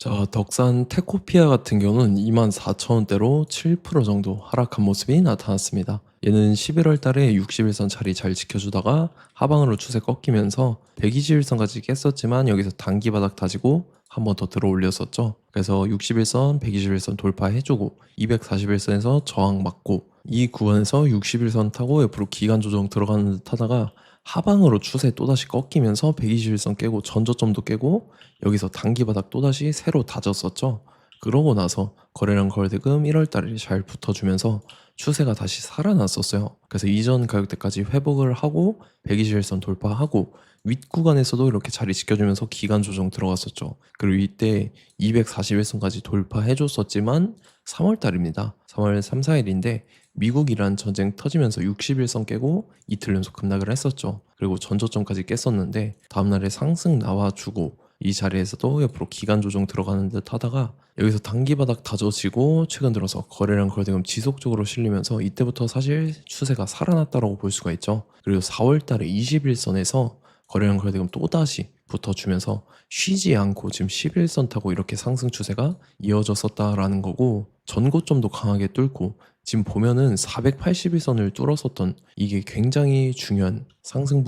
자, 덕산 테코피아 같은 경우는 24,000원대로 7% 정도 하락한 모습이 나타났습니다. 얘는 11월 달에 61선 자리 잘 지켜주다가 하방으로 추세 꺾이면서 121선까지 깼었지만 여기서 단기 바닥 다지고 한 번 더 들어 올렸었죠. 그래서 61선, 121선 돌파해주고 241선에서 저항 맞고 이 구간에서 61선 타고 옆으로 기간 조정 들어가는 듯 하다가 하방으로 추세 또다시 꺾이면서 121선 깨고 전저점도 깨고 여기서 단기 바닥 또다시 새로 다졌었죠. 그러고 나서 거래량 거래대금 1월 달에 잘 붙어주면서 추세가 다시 살아났었어요. 그래서 이전 가격대까지 회복을 하고 121선 돌파하고 윗구간에서도 이렇게 자리 지켜주면서 기간 조정 들어갔었죠. 그리고 이때 241선까지 돌파해줬었지만 3월 달입니다. 3월 3, 4일인데 미국 이란 전쟁 터지면서 60일선 깨고 이틀 연속 급락을 했었죠. 그리고 전저점까지 깼었는데 다음날에 상승 나와주고 이 자리에서도 옆으로 기간 조정 들어가는 듯 하다가 여기서 단기 바닥 다져지고 최근 들어서 거래량 거래대금 지속적으로 실리면서 이때부터 사실 추세가 살아났다고 볼 수가 있죠. 그리고 4월 달에 21선에서 거래량 거래대금 또다시 붙어주면서 쉬지 않고 지금 11선 타고 이렇게 상승 추세가 이어졌었다라는 거고 전고점도 강하게 뚫고 지금 보면은 481선을 뚫었었던 이게 굉장히 중요한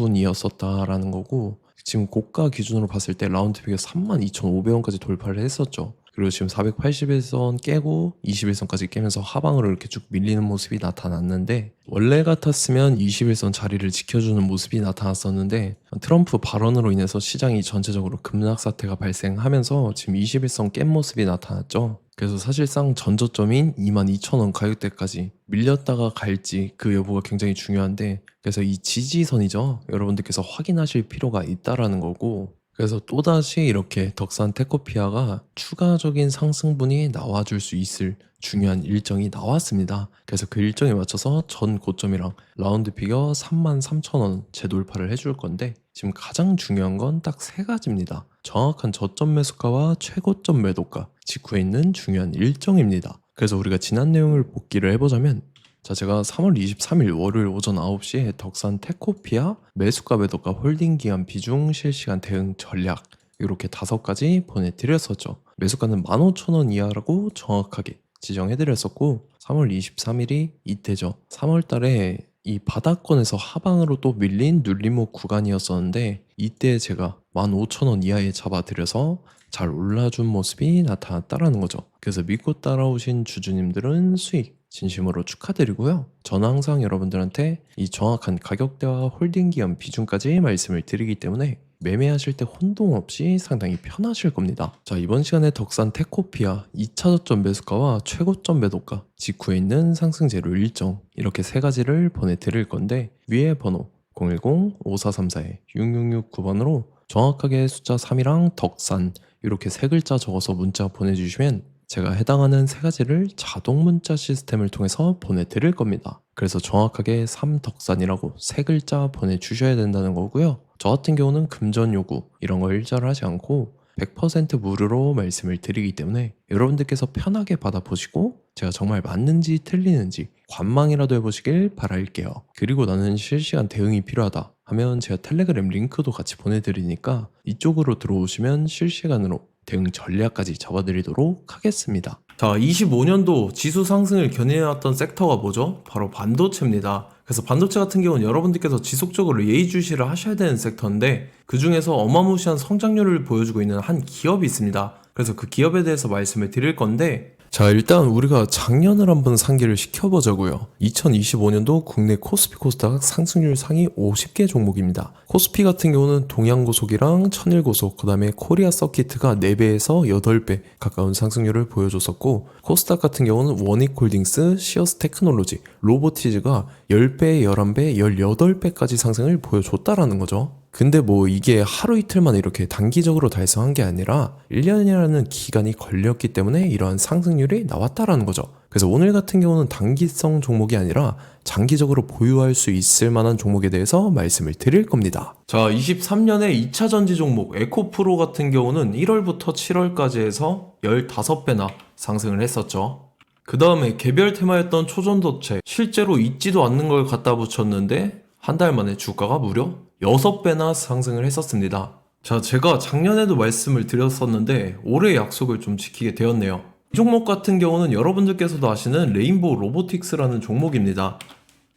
상승분이었었다라는 거고 지금 고가 기준으로 봤을 때 라운드 픽이 32,500원까지 돌파를 했었죠. 그리고 지금 481선 깨고 21선까지 깨면서 하방으로 이렇게 쭉 밀리는 모습이 나타났는데 원래 같았으면 21선 자리를 지켜주는 모습이 나타났었는데 트럼프 발언으로 인해서 시장이 전체적으로 급락 사태가 발생하면서 지금 21선 깬 모습이 나타났죠. 그래서 사실상 전저점인 22,000원 가격대까지 밀렸다가 갈지 그 여부가 굉장히 중요한데 그래서 이 지지선이죠. 여러분들께서 확인하실 필요가 있다라는 거고 그래서 또다시 이렇게 덕산 테코피아가 추가적인 상승분이 나와줄 수 있을 중요한 일정이 나왔습니다. 그래서 그 일정에 맞춰서 전 고점이랑 라운드 피겨 33,000원 재돌파를 해줄 건데 지금 가장 중요한 건 딱 세 가지입니다. 정확한 저점 매수가와 최고점 매도가 직후에 있는 중요한 일정입니다. 그래서 우리가 지난 내용을 복기를 해보자면 자, 제가 3월 23일 월요일 오전 9시에 덕산 테코피아 매수가 매도가 홀딩 기간 비중 실시간 대응 전략 이렇게 5가지 보내드렸었죠. 매수가는 15,000원 이하라고 정확하게 지정해드렸었고 3월 23일이 이때죠. 3월 달에 이 바닥권에서 하방으로 또 밀린 눌림목 구간이었었는데 이때 제가 15,000원 이하에 잡아드려서 잘 올라준 모습이 나타났다라는 거죠. 그래서 믿고 따라오신 주주님들은 수익 진심으로 축하드리고요. 저는 항상 여러분들한테 이 정확한 가격대와 홀딩 기간 비중까지 말씀을 드리기 때문에 매매하실 때 혼동 없이 상당히 편하실 겁니다. 자, 이번 시간에 덕산 테코피아 2차 저점 매수가와 최고점 매도가 직후에 있는 상승재료 일정 이렇게 세 가지를 보내드릴 건데 위에 번호 010-5434-6669번으로 정확하게 숫자 3이랑 덕산 이렇게 세 글자 적어서 문자 보내주시면 제가 해당하는 세 가지를 자동 문자 시스템을 통해서 보내드릴 겁니다. 그래서 정확하게 3덕산이라고 세 글자 보내주셔야 된다는 거고요. 저 같은 경우는 금전 요구 이런 거 일절 하지 않고 100% 무료로 말씀을 드리기 때문에 여러분들께서 편하게 받아보시고 제가 정말 맞는지 틀리는지 관망이라도 해보시길 바랄게요. 그리고 나는 실시간 대응이 필요하다 하면 제가 텔레그램 링크도 같이 보내드리니까 이쪽으로 들어오시면 실시간으로 대응 전략까지 잡아드리도록 하겠습니다. 자, 25년도 지수 상승을 견인해왔던 섹터가 뭐죠? 바로 반도체입니다. 그래서 반도체 같은 경우는 여러분들께서 지속적으로 예의주시를 하셔야 되는 섹터인데 그 중에서 어마무시한 성장률을 보여주고 있는 한 기업이 있습니다. 그래서 그 기업에 대해서 말씀을 드릴 건데 자, 일단 우리가 작년을 한번 상기를 시켜보자고요. 2025년도 국내 코스피 코스닥 상승률 상위 50개 종목입니다. 코스피 같은 경우는 동양고속이랑 천일고속, 그 다음에 코리아 서키트가 4배에서 8배 가까운 상승률을 보여줬었고 코스닥 같은 경우는 원익홀딩스, 시어스 테크놀로지, 로보티즈가 10배, 11배, 18배까지 상승을 보여줬다라는 거죠. 근데 뭐 이게 하루 이틀만 이렇게 단기적으로 달성한 게 아니라 1년이라는 기간이 걸렸기 때문에 이러한 상승률이 나왔다라는 거죠. 그래서 오늘 같은 경우는 단기성 종목이 아니라 장기적으로 보유할 수 있을 만한 종목에 대해서 말씀을 드릴 겁니다. 자, 23년에 2차 전지 종목 에코프로 같은 경우는 1월부터 7월까지 해서 15배나 상승을 했었죠. 그 다음에 개별 테마였던 초전도체 실제로 있지도 않는 걸 갖다 붙였는데 한 달 만에 주가가 무려 6배나 상승을 했었습니다. 자, 제가 작년에도 말씀을 드렸었는데 올해 약속을 좀 지키게 되었네요. 이 종목 같은 경우는 여러분들께서도 아시는 레인보우 로보틱스라는 종목입니다.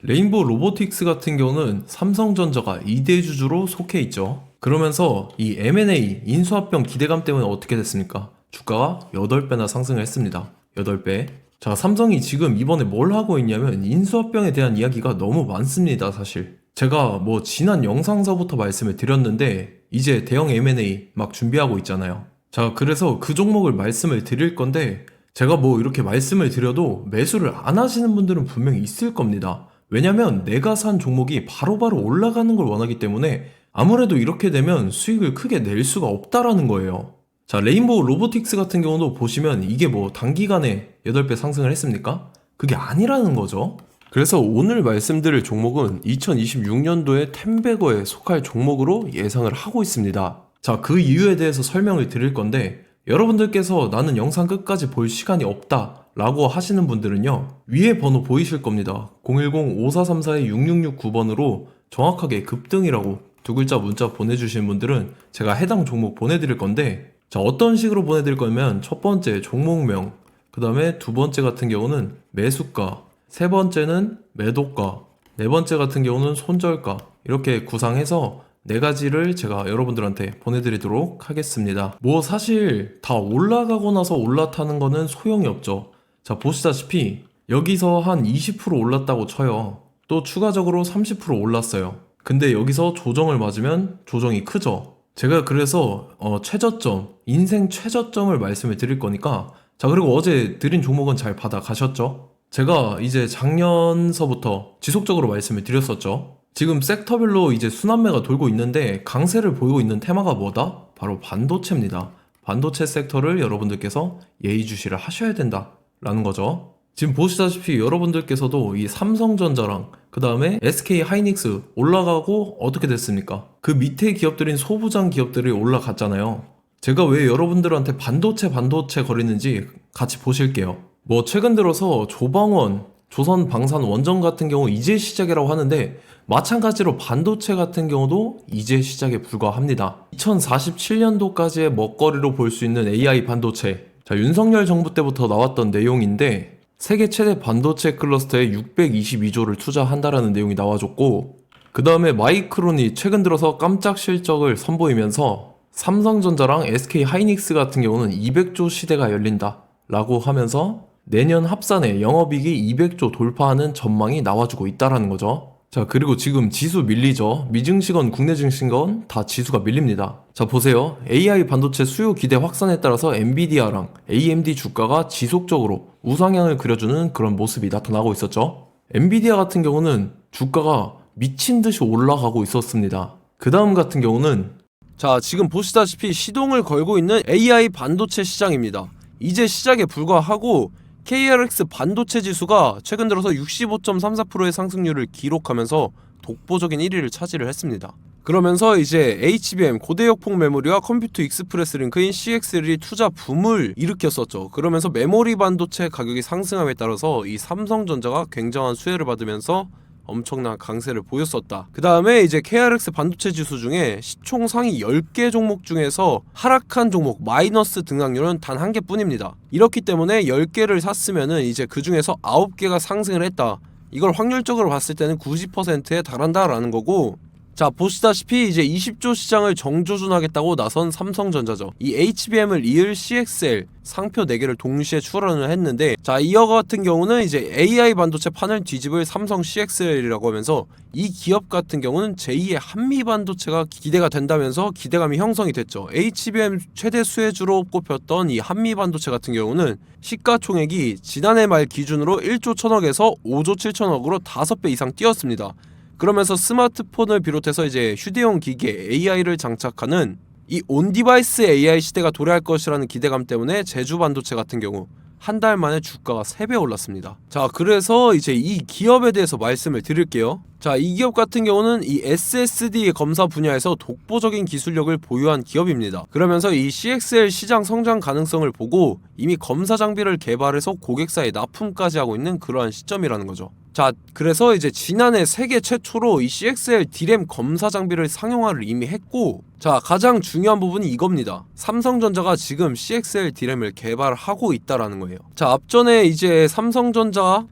레인보우 로보틱스 같은 경우는 삼성전자가 2대 주주로 속해 있죠. 그러면서 이 M&A 인수합병 기대감 때문에 어떻게 됐습니까? 주가가 8배나 상승을 했습니다. 8배. 자, 삼성이 지금 이번에 뭘 하고 있냐면 인수합병에 대한 이야기가 너무 많습니다, 사실. 제가 뭐 지난 영상서부터 말씀을 드렸는데 이제 대형 M&A 막 준비하고 있잖아요. 자, 그래서 그 종목을 말씀을 드릴 건데 제가 뭐 이렇게 말씀을 드려도 매수를 안 하시는 분들은 분명히 있을 겁니다. 왜냐면 내가 산 종목이 바로바로 올라가는 걸 원하기 때문에 아무래도 이렇게 되면 수익을 크게 낼 수가 없다라는 거예요. 자, 레인보우 로보틱스 같은 경우도 보시면 이게 뭐 단기간에 8배 상승을 했습니까? 그게 아니라는 거죠. 그래서 오늘 말씀드릴 종목은 2026년도에 템베거에 속할 종목으로 예상을 하고 있습니다. 자, 그 이유에 대해서 설명을 드릴 건데 여러분들께서 나는 영상 끝까지 볼 시간이 없다 라고 하시는 분들은요, 위에 번호 보이실 겁니다. 010-5434-6669번으로 정확하게 급등이라고 두 글자 문자 보내주시는 분들은 제가 해당 종목 보내드릴 건데, 자, 어떤 식으로 보내드릴 거냐면 첫 번째 종목명, 그 다음에 두 번째 같은 경우는 매수가, 세 번째는 매도가, 네 번째 같은 경우는 손절가, 이렇게 구상해서 네 가지를 제가 여러분들한테 보내드리도록 하겠습니다. 뭐 사실 다 올라가고 나서 올라타는 거는 소용이 없죠. 자, 보시다시피 여기서 한 20% 올랐다고 쳐요. 또 추가적으로 30% 올랐어요. 근데 여기서 조정을 맞으면 조정이 크죠. 제가 그래서 최저점, 인생 최저점을 말씀을 드릴 거니까, 자, 그리고 어제 드린 종목은 잘 받아 가셨죠? 제가 이제 작년서부터 지속적으로 말씀을 드렸었죠. 지금 섹터별로 이제 순환매가 돌고 있는데 강세를 보이고 있는 테마가 뭐다? 바로 반도체입니다. 반도체 섹터를 여러분들께서 예의주시를 하셔야 된다라는 거죠. 지금 보시다시피 여러분들께서도 이 삼성전자랑 그 다음에 SK 하이닉스 올라가고 어떻게 됐습니까? 그 밑에 기업들인 소부장 기업들이 올라갔잖아요. 제가 왜 여러분들한테 반도체 거리는지 같이 보실게요. 뭐 최근 들어서 조방원, 조선방산원전 같은 경우 이제 시작이라고 하는데 마찬가지로 반도체 같은 경우도 이제 시작에 불과합니다. 2047년도까지의 먹거리로 볼 수 있는 AI 반도체. 자, 윤석열 정부 때부터 나왔던 내용인데 세계 최대 반도체 클러스터에 622조를 투자한다라는 내용이 나와줬고, 그 다음에 마이크론이 최근 들어서 깜짝 실적을 선보이면서 삼성전자랑 SK 하이닉스 같은 경우는 200조 시대가 열린다 라고 하면서 내년 합산에 영업이익이 200조 돌파하는 전망이 나와주고 있다라는 거죠. 자, 그리고 지금 지수 밀리죠. 미증시건 국내 증시건 다 지수가 밀립니다. 자, 보세요. AI 반도체 수요 기대 확산에 따라서 엔비디아랑 AMD 주가가 지속적으로 우상향을 그려주는 그런 모습이 나타나고 있었죠. 엔비디아 같은 경우는 주가가 미친 듯이 올라가고 있었습니다. 그 다음 같은 경우는, 자, 지금 보시다시피 시동을 걸고 있는 AI 반도체 시장입니다. 이제 시작에 불과하고 KRX 반도체 지수가 최근 들어서 65.34%의 상승률을 기록하면서 독보적인 1위를 차지를 했습니다. 그러면서 이제 HBM 고대역폭 메모리와 컴퓨터 익스프레스 링크인 CXL이 투자 붐을 일으켰었죠. 그러면서 메모리 반도체 가격이 상승함에 따라서 이 삼성전자가 굉장한 수혜를 받으면서 엄청난 강세를 보였었다. 그 다음에 이제 KRX 반도체 지수 중에 시총 상위 10개 종목 중에서 하락한 종목 마이너스 등락률은 단 1개뿐입니다. 이렇기 때문에 10개를 샀으면은 이제 그 중에서 9개가 상승을 했다. 이걸 확률적으로 봤을 때는 90%에 달한다라는 거고, 자, 보시다시피 이제 20조 시장을 정조준하겠다고 나선 삼성전자죠. 이 HBM을 이을 CXL 상표 4개를 동시에 출원을 했는데, 자, 이어 같은 경우는 이제 AI 반도체 판을 뒤집을 삼성 CXL이라고 하면서 이 기업 같은 경우는 제2의 한미 반도체가 기대가 된다면서 기대감이 형성이 됐죠. HBM 최대 수혜주로 꼽혔던 이 한미 반도체 같은 경우는 시가총액이 지난해 말 기준으로 1조 1000억에서 5조 7천억으로 5배 이상 뛰었습니다. 그러면서 스마트폰을 비롯해서 이제 휴대용 기기에 AI를 장착하는 이 온디바이스 AI 시대가 도래할 것이라는 기대감 때문에 제주 반도체 같은 경우 한 달 만에 주가가 3배 올랐습니다. 자, 그래서 이제 이 기업에 대해서 말씀을 드릴게요. 자, 이 기업 같은 경우는 이 SSD 검사 분야에서 독보적인 기술력을 보유한 기업입니다. 그러면서 이 CXL 시장 성장 가능성을 보고 이미 검사 장비를 개발해서 고객사에 납품까지 하고 있는 그러한 시점이라는 거죠. 자, 그래서 이제 지난해 세계 최초로 이 CXL D램 검사 장비를 상용화를 이미 했고, 자, 가장 중요한 부분이 이겁니다. 삼성전자가 지금 CXL D램을 개발하고 있다라는 거예요. 자, 앞전에 이제 삼성전자가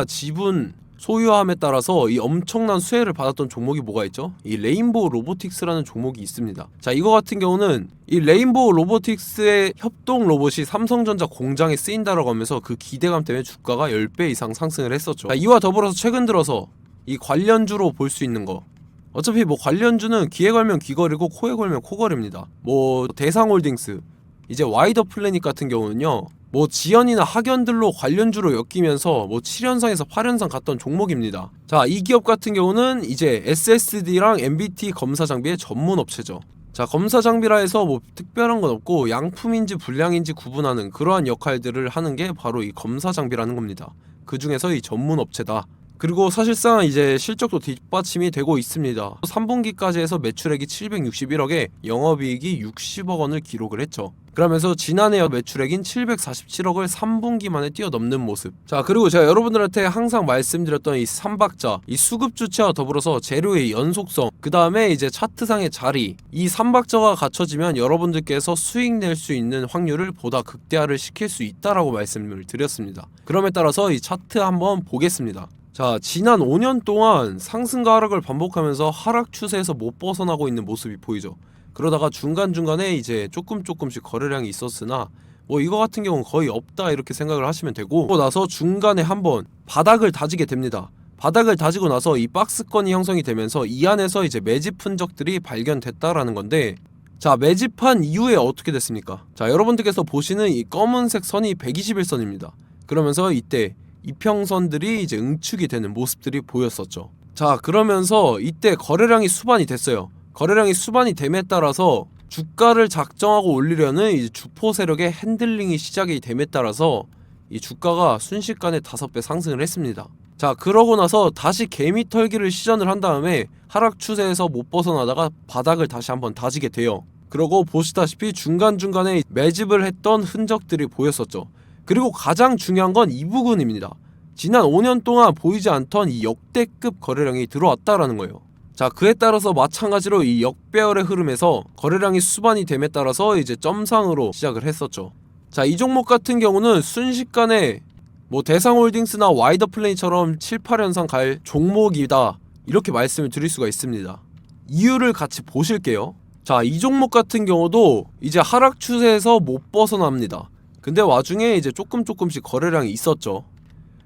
지분 소유함에 따라서 이 엄청난 수혜를 받았던 종목이 뭐가 있죠? 이 레인보우 로보틱스라는 종목이 있습니다. 자, 이거 같은 경우는 이 레인보우 로보틱스의 협동 로봇이 삼성전자 공장에 쓰인다라고 하면서 그 기대감 때문에 주가가 10배 이상 상승을 했었죠. 자, 이와 더불어서 최근 들어서 이 관련주로 볼 수 있는 거, 어차피 뭐 관련주는 귀에 걸면 귀걸이고 코에 걸면 코걸입니다. 뭐 대상홀딩스, 이제 와이더 플래닛 같은 경우는요, 뭐 지연이나 학연들로 관련주로 엮이면서 뭐 7연상에서 8연상 갔던 종목입니다. 자, 이 기업 같은 경우는 이제 SSD랑 MBT 검사 장비의 전문 업체죠. 자, 검사 장비라 해서 뭐 특별한 건 없고 양품인지 불량인지 구분하는 그러한 역할들을 하는 게 바로 이 검사 장비라는 겁니다. 그 중에서 이 전문 업체다. 그리고 사실상 이제 실적도 뒷받침이 되고 있습니다. 3분기까지 해서 매출액이 761억에 영업이익이 60억 원을 기록을 했죠. 그러면서 지난해 매출액인 747억을 3분기 만에 뛰어넘는 모습. 자, 그리고 제가 여러분들한테 항상 말씀드렸던 이 3박자, 이 수급 주체와 더불어서 재료의 연속성, 그 다음에 이제 차트상의 자리, 이 3박자가 갖춰지면 여러분들께서 수익 낼 수 있는 확률을 보다 극대화를 시킬 수 있다라고 말씀을 드렸습니다. 그럼에 따라서 이 차트 한번 보겠습니다. 자, 지난 5년 동안 상승과 하락을 반복하면서 하락 추세에서 못 벗어나고 있는 모습이 보이죠. 그러다가 중간중간에 이제 조금씩 거래량이 있었으나 뭐 이거 같은 경우는 거의 없다 이렇게 생각을 하시면 되고, 그러고 나서 중간에 한번 바닥을 다지게 됩니다. 바닥을 다지고 나서 이 박스권이 형성이 되면서 이 안에서 이제 매집 흔적들이 발견됐다라는 건데, 자, 매집한 이후에 어떻게 됐습니까? 자, 여러분들께서 보시는 이 검은색 선이 121선입니다. 그러면서 이때 이평선들이 이제 응축이 되는 모습들이 보였었죠. 자, 그러면서 이때 거래량이 수반이 됐어요. 거래량이 수반이 됨에 따라서 주가를 작정하고 올리려는 이제 주포 세력의 핸들링이 시작이 됨에 따라서 이 주가가 순식간에 5배 상승을 했습니다. 자, 그러고 나서 다시 개미 털기를 시전을 한 다음에 하락 추세에서 못 벗어나다가 바닥을 다시 한번 다지게 돼요. 그러고 보시다시피 중간중간에 매집을 했던 흔적들이 보였었죠. 그리고 가장 중요한 건 이 부분입니다. 지난 5년 동안 보이지 않던 이 역대급 거래량이 들어왔다라는 거예요. 자, 그에 따라서 마찬가지로 이 역배열의 흐름에서 거래량이 수반이 됨에 따라서 이제 점상으로 시작을 했었죠. 자, 이 종목 같은 경우는 순식간에 뭐 대상홀딩스나 와이더 플레이처럼 7, 8연상 갈 종목이다 이렇게 말씀을 드릴 수가 있습니다. 이유를 같이 보실게요. 자, 이 종목 같은 경우도 이제 하락 추세에서 못 벗어납니다. 근데 와중에 이제 조금씩 거래량이 있었죠.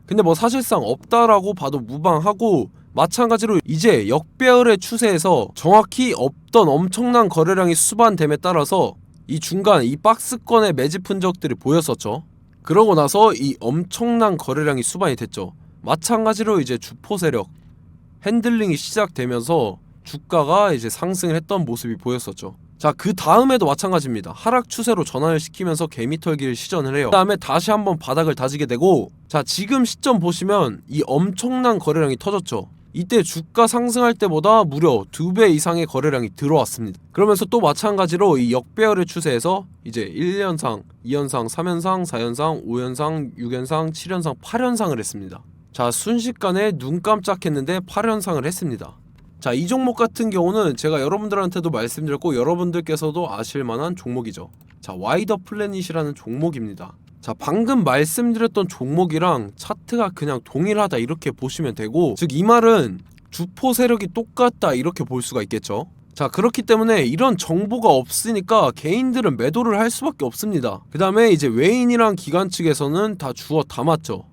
근데 뭐 사실상 없다라고 봐도 무방하고, 마찬가지로 이제 역배열의 추세에서 정확히 없던 엄청난 거래량이 수반됨에 따라서 이 중간 이 박스권의 매집 흔적들이 보였었죠. 그러고 나서 이 엄청난 거래량이 수반이 됐죠. 마찬가지로 이제 주포 세력 핸들링이 시작되면서 주가가 이제 상승을 했던 모습이 보였었죠. 자, 그 다음에도 마찬가지입니다. 하락 추세로 전환을 시키면서 개미털기를 시전을 해요. 그 다음에 다시 한번 바닥을 다지게 되고, 자, 지금 시점 보시면 이 엄청난 거래량이 터졌죠. 이때 주가 상승할 때보다 무려 2배 이상의 거래량이 들어왔습니다. 그러면서 또 마찬가지로 이 역배열의 추세에서 이제 1연상, 2연상, 3연상, 4연상, 5연상, 6연상, 7연상, 8연상을 했습니다. 자, 순식간에 눈 깜짝했는데 8연상을 했습니다. 자, 이 종목 같은 경우는 제가 여러분들한테도 말씀드렸고 여러분들께서도 아실만한 종목이죠. 자, 와이더 플래닛이라는 종목입니다. 자, 방금 말씀드렸던 종목이랑 차트가 그냥 동일하다 이렇게 보시면 되고, 즉 이 말은 주포 세력이 똑같다 이렇게 볼 수가 있겠죠. 자, 그렇기 때문에 이런 정보가 없으니까 개인들은 매도를 할 수밖에 없습니다. 그 다음에 이제 외인이랑 기관 측에서는 다 주워 담았죠.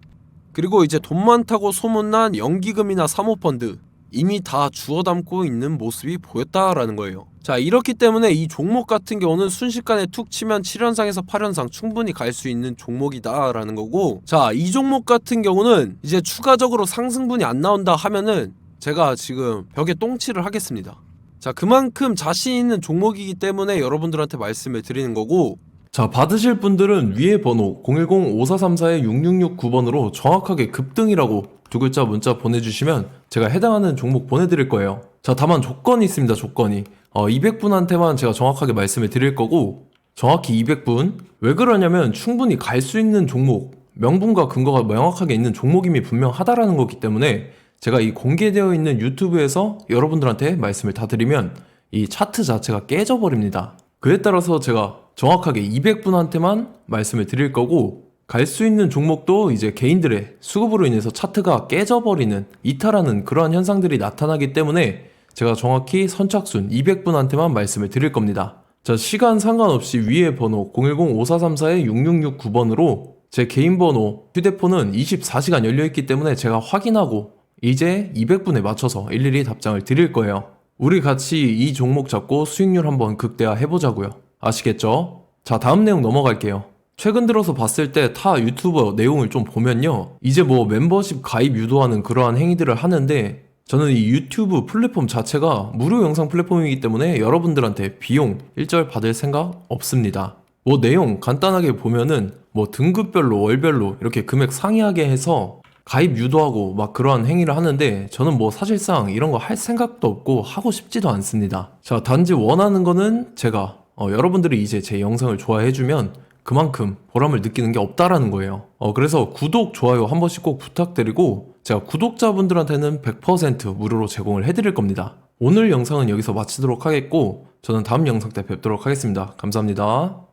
그리고 이제 돈 많다고 소문난 연기금이나 사모펀드 이미 다 주워 담고 있는 모습이 보였다라는 거예요. 자, 이렇기 때문에 이 종목 같은 경우는 순식간에 툭 치면 7연상에서 8연상 충분히 갈 수 있는 종목이다 라는 거고, 자, 이 종목 같은 경우는 이제 추가적으로 상승분이 안 나온다 하면은 제가 지금 벽에 똥칠을 하겠습니다. 자, 그만큼 자신 있는 종목이기 때문에 여러분들한테 말씀을 드리는 거고, 자, 받으실 분들은 위에 번호 010-5434-6669번으로 정확하게 급등이라고 두 글자 문자 보내주시면 제가 해당하는 종목 보내드릴 거예요. 자, 다만 조건이 있습니다. 조건이 200분한테만 제가 정확하게 말씀을 드릴 거고, 정확히 200분. 왜 그러냐면 충분히 갈 수 있는 종목, 명분과 근거가 명확하게 있는 종목임이 분명하다라는 거기 때문에 제가 이 공개되어 있는 유튜브에서 여러분들한테 말씀을 다 드리면 이 차트 자체가 깨져버립니다. 그에 따라서 제가 정확하게 200분한테만 말씀을 드릴 거고, 갈 수 있는 종목도 이제 개인들의 수급으로 인해서 차트가 깨져버리는, 이탈하는 그러한 현상들이 나타나기 때문에 제가 정확히 선착순 200분한테만 말씀을 드릴 겁니다. 자, 시간 상관없이 위에 번호 010-5434-6669번으로 제 개인 번호, 휴대폰은 24시간 열려있기 때문에 제가 확인하고 이제 200분에 맞춰서 일일이 답장을 드릴 거예요. 우리 같이 이 종목 잡고 수익률 한번 극대화 해보자고요. 아시겠죠? 자, 다음 내용 넘어갈게요. 최근 들어서 봤을 때 타 유튜버 내용을 좀 보면요, 이제 뭐 멤버십 가입 유도하는 그러한 행위들을 하는데, 저는 이 유튜브 플랫폼 자체가 무료 영상 플랫폼이기 때문에 여러분들한테 비용 일절 받을 생각 없습니다. 뭐 내용 간단하게 보면은 뭐 등급별로 월별로 이렇게 금액 상이하게 해서 가입 유도하고 막 그러한 행위를 하는데, 저는 뭐 사실상 이런 거 할 생각도 없고 하고 싶지도 않습니다. 자, 단지 원하는 거는 제가 여러분들이 이제 제 영상을 좋아해주면 그만큼 보람을 느끼는 게 없다라는 거예요. 그래서 구독, 좋아요 한 번씩 꼭 부탁드리고, 제가 구독자분들한테는 100% 무료로 제공을 해드릴 겁니다. 오늘 영상은 여기서 마치도록 하겠고, 저는 다음 영상 때 뵙도록 하겠습니다. 감사합니다.